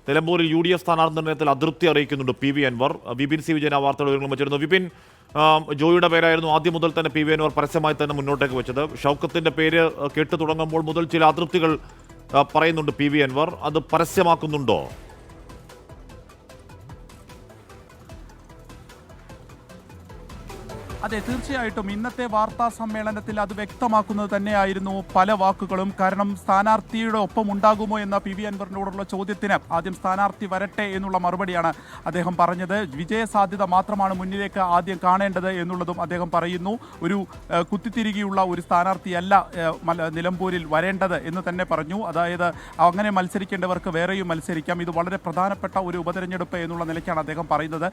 നിലമ്പൂരിൽ UDF സ്ഥാനാർത്ഥി നിർണയത്തിൽ അതൃപ്തി അറിയിക്കുന്നുണ്ട് PV അൻവർ. വിപിൻ സി വിജയൻ ആ വാർത്തകൾ വിവരങ്ങൾ വെച്ചിരുന്നു. വിപിൻ, ജോയിയുടെ പേരായിരുന്നു ആദ്യം മുതൽ തന്നെ PV അൻവർ പരസ്യമായി തന്നെ മുന്നോട്ടേക്ക് വെച്ചത്. ഷൗക്കത്തിന്റെ പേര് കേട്ടു തുടങ്ങുമ്പോൾ മുതൽ ചില അതൃപ്തികൾ പറയുന്നുണ്ട് PV അൻവർ. അത് പരസ്യമാക്കുന്നുണ്ടോ? അതെ, തീർച്ചയായിട്ടും ഇന്നത്തെ വാർത്താ സമ്മേളനത്തിൽ അത് വ്യക്തമാക്കുന്നത് തന്നെയായിരുന്നു പല വാക്കുകളും. കാരണം സ്ഥാനാർത്ഥിയുടെ ഒപ്പം ഉണ്ടാകുമോ എന്ന PV അൻവറിനോടുള്ള ചോദ്യത്തിന് ആദ്യം സ്ഥാനാർത്ഥി വരട്ടെ എന്നുള്ള മറുപടിയാണ് അദ്ദേഹം പറഞ്ഞത്. വിജയസാധ്യത മാത്രമാണ് മുന്നിലേക്ക് ആദ്യം കാണേണ്ടത് എന്നുള്ളതും അദ്ദേഹം പറയുന്നു. ഒരു കുത്തിത്തിരികിയുള്ള ഒരു സ്ഥാനാർത്ഥിയല്ല നിലമ്പൂരിൽ വരേണ്ടത് എന്ന് തന്നെ പറഞ്ഞു. അതായത് അങ്ങനെ മത്സരിക്കേണ്ടവർക്ക് വേറെയും മത്സരിക്കാം. ഇത് വളരെ പ്രധാനപ്പെട്ട ഒരു ഉപതെരഞ്ഞെടുപ്പ് എന്നുള്ള നിലയ്ക്കാണ് അദ്ദേഹം പറയുന്നത്.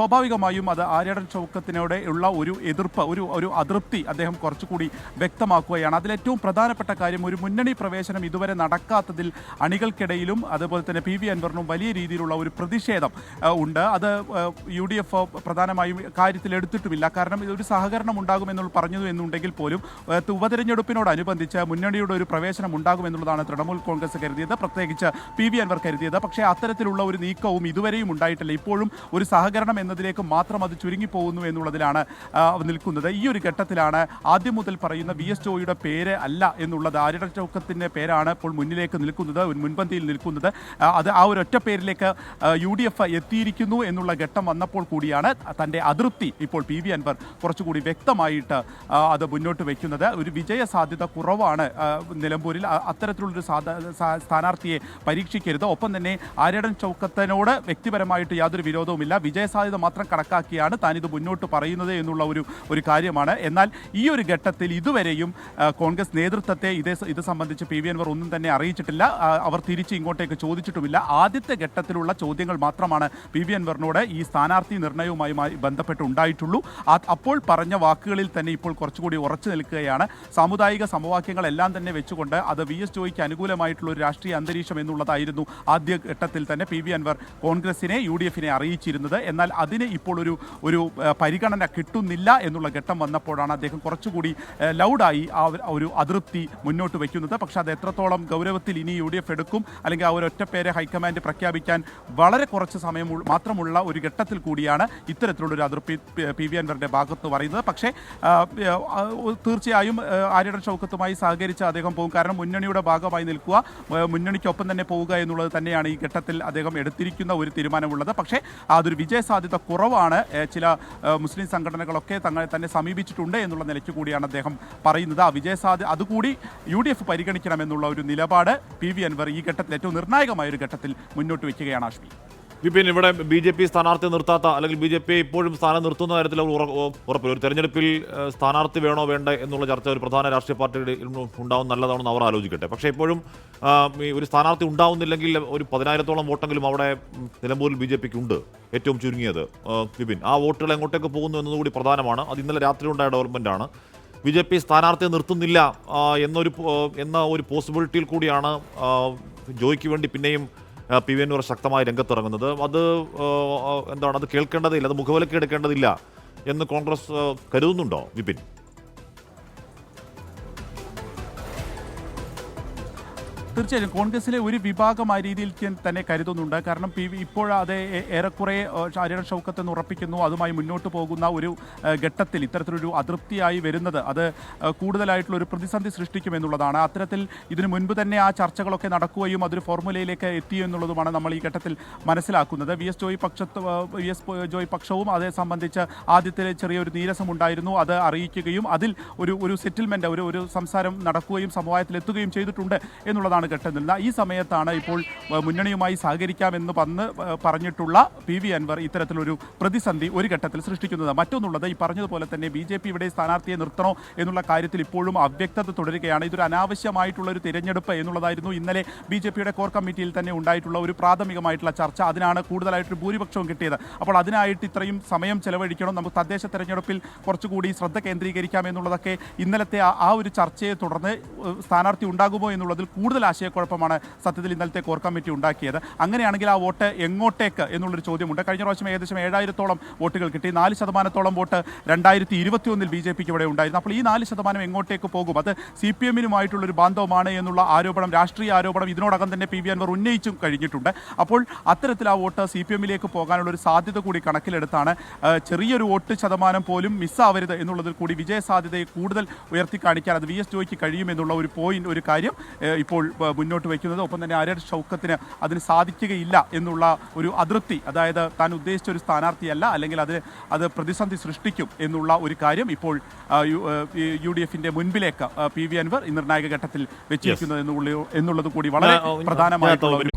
സ്വാഭാവികമായും അത് ആര്യടൻ ഷൗക്കത്തിനോട് ഉള്ള ഒരു എതിർപ്പ്, ഒരു അതൃപ്തി അദ്ദേഹം കുറച്ചുകൂടി വ്യക്തമാക്കുകയാണ്. അതിലേറ്റവും പ്രധാനപ്പെട്ട കാര്യം, ഒരു മുന്നണി പ്രവേശനം ഇതുവരെ നടക്കാത്തതിൽ അണികൾക്കിടയിലും അതുപോലെ തന്നെ PV അൻവറിനും വലിയ രീതിയിലുള്ള ഒരു പ്രതിഷേധം ഉണ്ട്. അത് UDF പ്രധാനമായും കാര്യത്തിൽ എടുത്തിട്ടുമില്ല. കാരണം ഇതൊരു സഹകരണം ഉണ്ടാകുമെന്നുള്ള പറഞ്ഞു എന്നുണ്ടെങ്കിൽ പോലും ഉപതെരഞ്ഞെടുപ്പിനോടനുബന്ധിച്ച് മുന്നണിയുടെ ഒരു പ്രവേശനം ഉണ്ടാകുമെന്നുള്ളതാണ് തൃണമൂൽ കോൺഗ്രസ് കരുതിയത്, പ്രത്യേകിച്ച് PV അൻവർ കരുതിയത്. പക്ഷേ അത്തരത്തിലുള്ള ഒരു നീക്കവും ഇതുവരെയും ഉണ്ടായിട്ടില്ല. ഇപ്പോഴും ഒരു സഹകരണം എന്നതിലേക്ക് മാത്രം അത് ചുരുങ്ങിപ്പോകുന്നു എന്നുള്ളതിലാണ് നിൽക്കുന്നത്. ഈ ഒരു ഘട്ടത്തിലാണ് ആദ്യം മുതൽ പറയുന്ന VS ജോയിയുടെ പേര് അല്ല എന്നുള്ളത്, ആര്യടൻ ഷൗക്കത്തിൻ്റെ പേരാണ് ഇപ്പോൾ മുന്നിലേക്ക് നിൽക്കുന്നത്, മുൻപന്തിയിൽ നിൽക്കുന്നത്. അത് ആ ഒരു ഒറ്റ പേരിലേക്ക് UDF എത്തിയിരിക്കുന്നു എന്നുള്ള ഘട്ടം വന്നപ്പോൾ കൂടിയാണ് തൻ്റെ അതൃപ്തി ഇപ്പോൾ PV അൻവർ കുറച്ചുകൂടി വ്യക്തമായിട്ട് അത് മുന്നോട്ട് വയ്ക്കുന്നത്. ഒരു വിജയ സാധ്യത കുറവാണ് നിലമ്പൂരിൽ. അത്തരത്തിലുള്ളൊരു സ്ഥാനാർത്ഥിയെ പരീക്ഷിക്കരുത്. ഒപ്പം തന്നെ ആര്യടൻ ഷൗക്കത്തിനോട് വ്യക്തിപരമായിട്ട് യാതൊരു വിരോധവുമില്ല. വിജയസാധ്യത മാത്രം കണക്കാക്കിയാണ് താനിത് മുന്നോട്ട് പറയുന്നത് എന്നുള്ള ഒരു കാര്യമാണ്. എന്നാൽ ഈ ഒരു ഘട്ടത്തിൽ ഇതുവരെയും കോൺഗ്രസ് നേതൃത്വത്തെ ഇത് സംബന്ധിച്ച് PV അൻവർ ഒന്നും തന്നെ അറിയിച്ചിട്ടില്ല. അവർ തിരിച്ച് ഇങ്ങോട്ടേക്ക് ചോദിച്ചിട്ടുമില്ല. ആദ്യത്തെ ഘട്ടത്തിലുള്ള ചോദ്യങ്ങൾ മാത്രമാണ് PV അൻവറിനോട് ഈ സ്ഥാനാർത്ഥി നിർണയവുമായി ബന്ധപ്പെട്ട് ഉണ്ടായിട്ടുള്ളൂ. അപ്പോൾ പറഞ്ഞ വാക്കുകളിൽ തന്നെ ഇപ്പോൾ കുറച്ചുകൂടി ഉറച്ചു നിൽക്കുകയാണ്. സാമുദായിക സമവാക്യങ്ങളെല്ലാം തന്നെ വെച്ചുകൊണ്ട് അത് VS ജോയിക്ക് അനുകൂലമായിട്ടുള്ള ഒരു രാഷ്ട്രീയ അന്തരീക്ഷം എന്നുള്ളതായിരുന്നു ആദ്യ ഘട്ടത്തിൽ തന്നെ PV അൻവർ കോൺഗ്രസിനെ UDFനെ അറിയിച്ചിരുന്നത്. എന്നാൽ അതിന് ഇപ്പോൾ ഒരു പരിഗണന കിട്ടുന്നില്ല എന്നുള്ള ഘട്ടം വന്നപ്പോഴാണ് അദ്ദേഹം കുറച്ചുകൂടി ലൗഡായി ആ ഒരു അതൃപ്തി മുന്നോട്ട് വയ്ക്കുന്നത്. പക്ഷേ അത് എത്രത്തോളം ഗൗരവത്തിൽ ഇനി UDF എടുക്കും, അല്ലെങ്കിൽ ആ ഒരു ഒറ്റ പേരെ ഹൈക്കമാൻഡ് പ്രഖ്യാപിക്കാൻ വളരെ കുറച്ച് സമയം മാത്രമുള്ള ഒരു ഘട്ടത്തിൽ കൂടിയാണ് ഇത്തരത്തിലുള്ളൊരു അതൃപ്തി PV അൻവറിൻ്റെ ഭാഗത്ത് പറയുന്നത്. പക്ഷേ തീർച്ചയായും ആര്യടൻ ഷൗക്കത്തുമായി സഹകരിച്ച് അദ്ദേഹം പോകും. കാരണം മുന്നണിയുടെ ഭാഗമായി നിൽക്കുക, മുന്നണിക്കൊപ്പം തന്നെ പോവുക എന്നുള്ളത് തന്നെയാണ് ഈ ഘട്ടത്തിൽ അദ്ദേഹം എടുത്തിരിക്കുന്ന ഒരു തീരുമാനമുള്ളത്. പക്ഷേ അതൊരു വിജയസാധ്യത കുറവാണ്. ചില മുസ്ലിം സംഘടനകളൊക്കെ തന്നെ സമീപിച്ചിട്ടുണ്ട് എന്നുള്ള നിലയ്ക്ക് കൂടിയാണ് അദ്ദേഹം പറയുന്നത്. ആ വിജയസാധ്യത അതുകൂടി UDF പരിഗണിക്കണമെന്നുള്ള ഒരു നിലപാട് PV അൻവർ ഈ ഘട്ടത്തിൽ ഏറ്റവും നിർണായകമായ ഒരു ഘട്ടത്തിൽ മുന്നോട്ട് വയ്ക്കുകയാണ്. ആഷ്മി, വിപിൻ, ഇവിടെ BJP സ്ഥാനാർത്ഥി നിർത്താത്ത, അല്ലെങ്കിൽ BJP ഇപ്പോഴും സ്ഥാനം നിർത്തുന്ന കാര്യത്തിൽ ഉറപ്പില്ല. ഒരു തെരഞ്ഞെടുപ്പിൽ സ്ഥാനാർത്ഥി വേണോ വേണ്ട എന്നുള്ള ചർച്ച ഒരു പ്രധാന രാഷ്ട്രീയ പാർട്ടിയുടെ ഉണ്ടാവും, നല്ലതാണെന്ന് അവർ ആലോചിക്കട്ടെ. പക്ഷേ ഇപ്പോഴും ഒരു സ്ഥാനാർത്ഥി ഉണ്ടാവുന്നില്ലെങ്കിൽ ഒരു 10,000-ഓളം വോട്ടെങ്കിലും അവിടെ നിലമ്പൂരിൽ BJPക്ക് ഉണ്ട്, ഏറ്റവും ചുരുങ്ങിയത്. വിപിൻ, ആ വോട്ടുകൾ എങ്ങോട്ടേക്ക് പോകുന്നു എന്നതുകൂടി പ്രധാനമാണ്. അത് ഇന്നലെ രാത്രി ഉണ്ടായ ഡെവലപ്മെൻ്റാണ്. BJP സ്ഥാനാർത്ഥിയെ നിർത്തുന്നില്ല എന്ന ഒരു പോസിബിലിറ്റിയിൽ കൂടിയാണ് ജോയിക്ക് വേണ്ടി പിന്നെയും PV അൻവർ ശക്തമായി രംഗത്തിറങ്ങുന്നത്. അത് എന്താണ്, അത് കേൾക്കേണ്ടതില്ല, അത് മുഖവിലയ്ക്ക് എടുക്കേണ്ടതില്ല എന്ന് കോൺഗ്രസ് കരുതുന്നുണ്ടോ വിപിൻ? തീർച്ചയായും കോൺഗ്രസിലെ ഒരു വിഭാഗം ആ രീതിയിൽ തന്നെ കരുതുന്നുണ്ട്. കാരണം ഇപ്പോൾ അത് ഏറെക്കുറെ ആര്യടൻ ഷൗക്കത്ത് എന്ന് ഉറപ്പിക്കുന്നു. അതുമായി മുന്നോട്ട് പോകുന്ന ഒരു ഘട്ടത്തിൽ ഇത്തരത്തിലൊരു അതൃപ്തിയായി വരുന്നത് അത് കൂടുതലായിട്ടുള്ള ഒരു പ്രതിസന്ധി സൃഷ്ടിക്കുമെന്നുള്ളതാണ്. അത്തരത്തിൽ ഇതിനു മുൻപ് തന്നെ ആ ചർച്ചകളൊക്കെ നടക്കുകയും അതൊരു ഫോർമുലയിലേക്ക് എത്തിയെന്നുള്ളതുമാണ് നമ്മൾ ഈ ഘട്ടത്തിൽ മനസ്സിലാക്കുന്നത്. VS ജോയ് പക്ഷവും അതേ സംബന്ധിച്ച് ആദ്യത്തെ ചെറിയൊരു നീരസമുണ്ടായിരുന്നു. അത് അറിയിക്കുകയും അതിൽ ഒരു സെറ്റിൽമെൻറ്റ്, ഒരു സംസാരം നടക്കുകയും സമവായത്തിലെത്തുകയും ചെയ്തിട്ടുണ്ട് എന്നുള്ളതാണ് ഘട്ടം നിന്ന. ഈ സമയത്താണ് ഇപ്പോൾ മുന്നണിയുമായി സഹകരിക്കാമെന്ന് പറഞ്ഞിട്ടുള്ള PV അൻവർ ഇത്തരത്തിലൊരു പ്രതിസന്ധി ഒരു ഘട്ടത്തിൽ സൃഷ്ടിക്കുന്നത്. മറ്റൊന്നുള്ളത്, ഈ പറഞ്ഞതുപോലെ തന്നെ BJP ഇവിടെ സ്ഥാനാർത്ഥിയെ നിർത്തണോ എന്നുള്ള കാര്യത്തിൽ ഇപ്പോഴും അവ്യക്തത തുടരുകയാണ്. ഇതൊരു അനാവശ്യമായിട്ടുള്ള ഒരു തിരഞ്ഞെടുപ്പ് എന്നുള്ളതായിരുന്നു ഇന്നലെ BJPയുടെ കോർ കമ്മിറ്റിയിൽ തന്നെ ഉണ്ടായിട്ടുള്ള ഒരു പ്രാഥമികമായിട്ടുള്ള ചർച്ച. അതിനാണ് കൂടുതലായിട്ടൊരു ഭൂരിപക്ഷവും കിട്ടിയത്. അപ്പോൾ അതിനായിട്ട് ഇത്രയും സമയം ചെലവഴിക്കണം, നമുക്ക് തദ്ദേശ തെരഞ്ഞെടുപ്പിൽ കുറച്ചുകൂടി ശ്രദ്ധ കേന്ദ്രീകരിക്കാം എന്നുള്ളതൊക്കെ ഇന്നലത്തെ ആ ഒരു ചർച്ചയെ തുടർന്ന് സ്ഥാനാർത്ഥി ഉണ്ടാകുമോ എന്നുള്ളതിൽ കൂടുതൽ ആശയക്കുഴപ്പമാണ് സത്യത്തിൽ ഇന്നലത്തെ കോർ കമ്മിറ്റി ഉണ്ടാക്കിയത്. അങ്ങനെയാണെങ്കിൽ ആ വോട്ട് എങ്ങോട്ടേക്ക് എന്നുള്ളൊരു ചോദ്യമുണ്ട്. കഴിഞ്ഞ പ്രാവശ്യം ഏകദേശം 7000-ഓളം വോട്ടുകൾ കിട്ടി. 4% വോട്ട് 2021 BJPക്ക് ഇവിടെ ഉണ്ടായിരുന്നു. അപ്പോൾ ഈ 4% എങ്ങോട്ടേക്ക് പോകും? അത് CPM-നുമായിട്ടുള്ളൊരു ബാന്ധവമാണ് എന്നുള്ള ആരോപണം, രാഷ്ട്രീയ ആരോപണം ഇതിനോടകം തന്നെ PV അൻവർ ഉന്നയിച്ചും കഴിഞ്ഞിട്ടുണ്ട്. അപ്പോൾ അത്തരത്തിൽ ആ വോട്ട് CPM-ലേക്ക് പോകാനുള്ള ഒരു സാധ്യത കൂടി കണക്കിലെടുത്താണ് ചെറിയൊരു വോട്ട് ശതമാനം പോലും മിസ്സാവരുത് എന്നുള്ളതിൽ കൂടി വിജയ സാധ്യതയെ കൂടുതൽ ഉയർത്തി കാണിക്കാൻ അത് VS ജോയിക്ക് കഴിയുമെന്നുള്ള ഒരു കാര്യം ഇപ്പോൾ മുന്നോട്ട് വയ്ക്കുന്നത്. ഒപ്പം തന്നെ അരർ ഷൗക്കത്തിന് അതിന് സാധിക്കുകയില്ല എന്നുള്ള ഒരു അതൃപ്തി, അതായത് താൻ ഉദ്ദേശിച്ച ഒരു സ്ഥാനാർത്ഥിയല്ല, അല്ലെങ്കിൽ അത് പ്രതിസന്ധി സൃഷ്ടിക്കും എന്നുള്ള ഒരു കാര്യം ഇപ്പോൾ UDF-ന്റെ മുൻപിലേക്ക് PV അൻവർ നിർണായക ഘട്ടത്തിൽ വെച്ചിരിക്കുന്നത് എന്നുള്ളത് കൂടി വളരെ പ്രധാനമായിട്ടുള്ള